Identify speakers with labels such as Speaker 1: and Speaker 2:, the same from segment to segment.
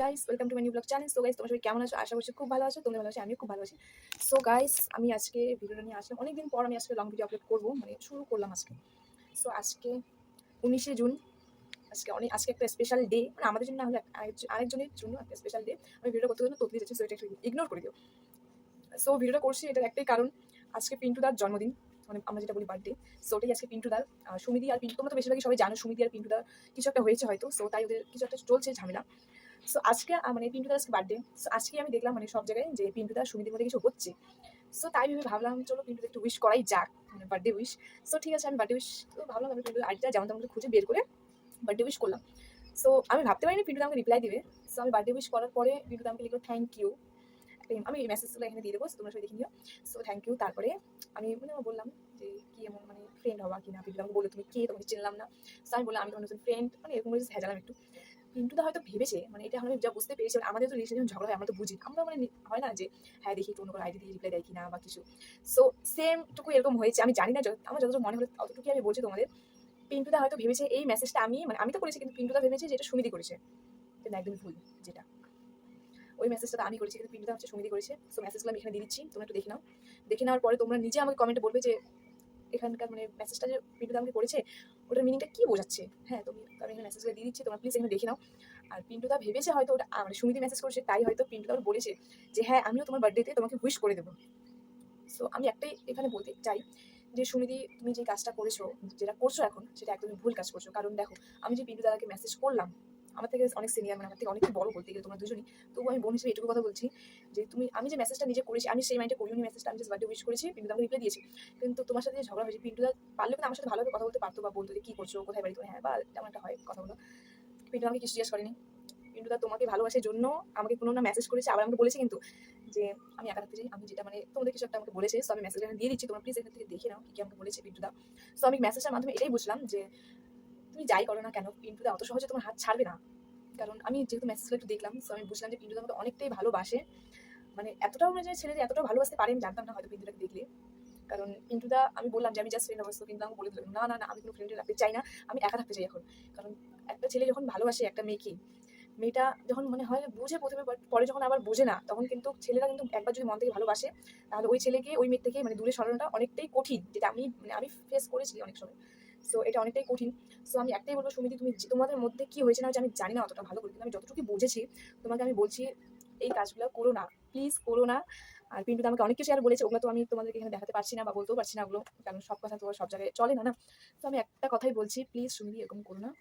Speaker 1: Guys, welcome to my new blog channel. So guys, তোমরা সবাই কেমন আছো? আশা করছি খুব ভালো আছো। তোমরা ভালো আছো, আমিও খুব ভালো আছি। সো গাইস, আমি আজকে ভিডিওটা নিয়ে আসলাম অনেকদিন পর। আমি আজকে লং ভিডিও আপলোড করবো, মানে শুরু করলাম আজকে। সো আজকে 19শে জুন। আজকে একটা স্পেশাল ডে, মানে আমাদের জন্য না হলে আরেকজনের জন্য একটা স্পেশাল ডে। আমি ভিডিও করতে গেলে ততই যাচ্ছি, সো এটা একটু ইগনোর করে দিও। সো ভিডিওটা করছি এটার একটাই কারণ, আজকে পিন্টুদার জন্মদিন, মানে আমরা যেটা বলি বার্থডে। সো ওটাই আজকে পিন্টুদার। সুমিদি আর পিন্টু, তোমরা তো বেশিরভাগই সবাই জানো সুমিদি আর পিন্টুদার কিছু একটা হয়েছে হয়তো। সো তাই ওদের কিছু একটা চলছে ঝামেলা। সো আজকে মানে পিন্টুদার আজকে বার্থডে। সো আজকে আমি দেখলাম মানে সব জায়গায় যে পিন্টুদার সুমিদির মধ্যে কিছু হচ্ছে। সো তাই ভেবে ভাবলাম চলো পিন্টুদের একটু উইশ করাই যাক, মানে বার্থডে উইশ। সো ঠিক আছে, আমি বার্থডে উইশ তো ভাবলাম আমি পিন্টুদের আইডিটা যেমন তেমন খুঁজে বের করে বার্থডে উইশ করলাম। সো আমি ভাবতে পারিনি পিন্টুদা আমাকে রিপ্লাই দিবে। সো আমি বার্থডে উইশ করার পরে পিন্টুদা আমাকে লিখলো থ্যাংক ইউ। আমি এই মেসেজগুলো এখানে দিয়ে দেবো, তোমরা সবাই দেখে নিও। So thank you. তারপরে আমি মানে বললাম যে কি এমন মানে ফ্রেন্ড হওয়া কিনা। পিন্টুদা আমাকে বললো তুমি কে, তোমাকে চিনলাম না। সো আমি বললাম আমি তোমার নতুন ফ্রেন্ড, মানে এরকম করে ভেজালাম একটু। পিন্টুদা হয়তো ভেবেছে, মানে এটা আমি যা বুঝতে পেরেছি, মানে আমাদের তো রিলেশন ঝগড়া হয়, আমরা তো বুঝি, আমরা মানে হয় না যে হ্যাঁ দেখি একটু অন্য কোনো আইডি দিয়ে রিপ্লাই দেয় কিনা বা কিছু। সো সেম টুকু এরকম হয়েছে, আমি জানি না, আমার যতটুকু মনে হলো অতটুকু আমি বলছি তোমাদের। পিন্টুদা হয়তো ভেবেছে এই মেসেজটা আমি, মানে আমি তো করেছি, কিন্তু পিন্টুদা ভেবেছে যে এটা সুমিদি করেছে, কিন্তু একদমই ভুল। যেটা ওই মেসেজটা আমি করেছি, কিন্তু পিন্টুদা হচ্ছে সুমিদি করেছে। সো মেসেজগুলো আমি এখানে দিয়ে দিচ্ছি, তোমরা একটু দেখে নাও। দেখে নেওয়ার পরে তোমরা নিজে আমাকে কমেন্টে বলবে যে এখানকার মানে মেসেজটা যে পিন্টুদা আমাকে করেছে ওটার মিনিংটা কি বোঝাচ্ছে। হ্যাঁ, আমি এখানে মেসেজগুলো দিয়ে দিচ্ছি, তোমরা প্লিজ এখানে দেখে নাও। আর পিন্টুদা ভেবেছে হয়তো ওটা মানে সুমিদি মেসেজ করেছে, তাই হয়তো পিন্টুদা বলেছে যে হ্যাঁ আমিও তোমার বার্থডেতে তোমাকে উইশ করে দেবো। সো আমি একটাই এখানে বলতে চাই যে সুমিদি, তুমি যে কাজটা করেছো, যেটা করছো এখন, সেটা একদমই ভুল কাজ করছো। কারণ দেখো, আমি যে পিন্টু দাদাকে মেসেজ করলাম, আমার থেকে অনেক সিনিয়র, মানে আমার থেকে অনেক বড় বলতে গেলে তোমরা দুজনই, তবু আমি বোন হিসেবে এটুকু কথা বলছি যে আমি যে মেসেজটা নিজে করেছি, আমি সেই মাইন্ডে করিনি মেসেজটা, আমি জাস্ট বার্থডে উইশ করেছি, পিন্টু দাকে রিপ্লাই দিয়েছি। কিন্তু তোমার সাথে যে ঝগড়া হয়েছে, পিন্টু দা পারলে কিন্তু আমার সাথে ভালোভাবে কথা বলতে পারতো, বা বলতো যে কি করছো, কোথায় বাড়ি, হ্যাঁ বা তেমন একটা হয় কথা বলো। পিন্টু আমাকে কিছু জিজ্ঞেস করেনি। পিন্টুদা তোমাকে ভালোবাসার জন্য আমাকে কোনো না মেসেজ করেছে, আবার আমাকে বলেছে কিন্তু যে আমি একা থাকতে চাই, আমি যেটা মানে তোমাদের কিছু একটা আমাকে বলেছে। সো আমি মেসেজটা দিয়ে দিচ্ছি, তোমরা প্লিজ এখান থেকে দেখে নাও কি কি আমাকে বলেছে পিন্টুদা। সো আমি মেসেজটার মাধ্যমে এটাই বুঝলাম যে তুমি যাই করো না কেন, পিন্টুদা অত সহজে তোমার হাত ছাড়বে না। কারণ আমি যেহেতু মেসেজটা একটু দেখলাম, সো আমি বুঝলাম যে পিন্টুদা আমাকে অনেকটাই ভালোবাসে। মানে এতটাও না যে ছেলে যে এতটাও ভালোবাসতে পারে, আমি জানতাম না হয়তো পিন্টুদাকে দেখলে। কারণ পিন্টুদা, আমি বললাম যে আমি জাস্ট ফ্রেন্ড অবস্থা, কিন্তু আমাকে বলে দিল না না না, আমি কোনো ফ্রেন্ডে রাখতে চাই না, আমি একা থাকতে চাই এখন। কারণ একটা ছেলে যখন ভালোবাসে একটা মেয়েকে, মেয়েটা যখন মনে হয় বুঝে প্রথমে, পরে যখন আবার বোঝে না, তখন কিন্তু ছেলেরা কিন্তু একবার যদি মন থেকে ভালোবাসে, তাহলে ওই ছেলেকে ওই মেয়ের থেকে মানে দূরে সরানোটা অনেকটাই কঠিন, যেটা আমি ফেস করেছি অনেক সময়। সো এটা অনেকটাই কঠিন। সো আমি একটাই বলবো সুমিতি, তুমি তোমাদের মধ্যে কি হয়েছে না হচ্ছে আমি জানি না অতটা ভালো করে, কিন্তু আমি যতটুকু বুঝেছি তোমাকে আমি বলছি এই কাজগুলো করো না, প্লিজ করো না। আর পিন্টু আমাকে অনেক কিছু আর বলেছে, ওগুলো তো আমি তোমাদেরকে এখানে দেখাতে পারছি না বা বলতেও পারছি না ওগুলো, কারণ সব কথা তো সব জায়গায় চলে না না। তো আমি একটা কথাই বলছি, প্লিজ সুমিতি এরকম করো না।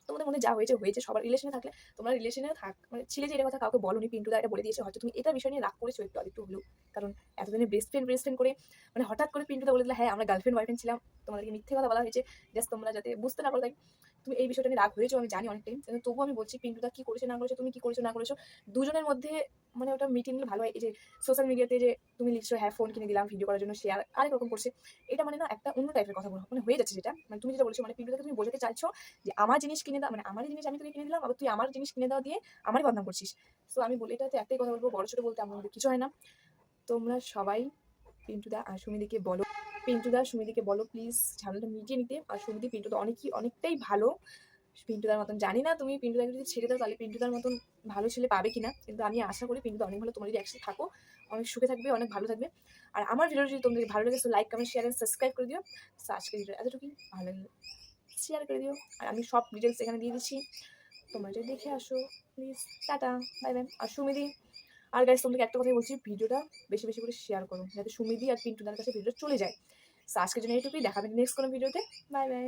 Speaker 1: তোমাদের মনে যা হয়েছে হয়েছে, সবার রিলেশনে থাকলে, তোমরা রিলেশনে মানে ছিলে যে এটা কথা কাউকে বলোনি, পিন্টুদা এটা বলে দিয়েছে, হয়তো তুমি এটা বিষয় নিয়ে রাগ করেছো একটু আরেকটু হলেও। কারণ এতদিনে বেস্ট ফ্রেন্ড করে মানে হঠাৎ করে পিন্টুদা বলে দিলে হ্যাঁ আমরা গার্লফ্রেন্ড বয়ফ্রেন্ড ছিলাম, তোমাদেরকে মিথ্যে কথা বলা হয়েছে জাস্ট তোমরা যাতে বুঝতে না পারো, তাই তুমি এই বিষয়টা নিয়ে রাগ হয়েছো আমি জানি অনেক টাইম। কিন্তু তবুও আমি বলছি পিন্টুদা কি করেছে না করেছো, তুমি কি করেছো না করেছো, দুজনের মধ্যে মানে ওটা মিটিং ভালো হয়। এই যে সোশ্যাল মিডিয়াতে যে তুমি লিখছো হ্যাঁ ফোন কিনে দিলাম ভিডিও করার জন্য, শেয়ার আরেক রকম করছে, এটা মানে না একটা অন্য টাইপের কথা মানে হয়ে যাচ্ছে, যেটা মানে তুমি যেটা বলছো, মানে পিন্টুদাকে তুমি বোঝাতে চাইছো যে আমার জিনিস কিনে দাও, মানে আমার জিনিস আমি তোকে কিনে দিলাম, আবার তুই আমার জিনিস কিনে দেওয়া দিয়ে আমারই বদনাম করছিস। সো আমি বলি এটাতে একটাই কথা বলবো, বড় ছোট বলতে আমার মধ্যে কিছু হয় না। তোমরা সবাই পিন্টুদা আর সুমিদিকে বলো, পিন্টুদা সুমিদিকে বলো প্লিজ ঝামেলাটা মিটিয়ে নিতে। আর সুমিদি পিন্টুদা অনেকটাই ভালো। পিন্টুদার মতন জানি না, তুমি পিন্টুদাকে যদি ছেড়ে দাও তাহলে পিন্টুদার মতন ভালো ছেলে পাবে কিনা, কিন্তু আমি আশা করি পিন্টুদা অনেক ভালো, তোমরা যদি একসাথে থাকো অনেক সুখে থাকবে, অনেক ভালো থাকবে। আর আমার ভিডিও যদি তোমাদের ভালো লাগে, like comment share and subscribe করে দিও। সো আজকের ভিডিও এতটুকুই, ভালো লাগলে শেয়ার করে দিও। আর আমি সব ডিটেলস এখানে দিয়ে দিচ্ছি, তোমরা যদি দেখে আসো প্লিজ। Tata, bye bye. আর সুমিদি আর গাইস, তোমাদেরকে একটা কথাই বলছি, ভিডিওটা বেশি বেশি করে শেয়ার করো যাতে সুমিদি আর পিন্টুদার কাছে ভিডিওটা চলে যায়। সো আজকের জন্য এইটুকুই, দেখাবেন নেক্সট কোনো ভিডিওতে। Bye bye.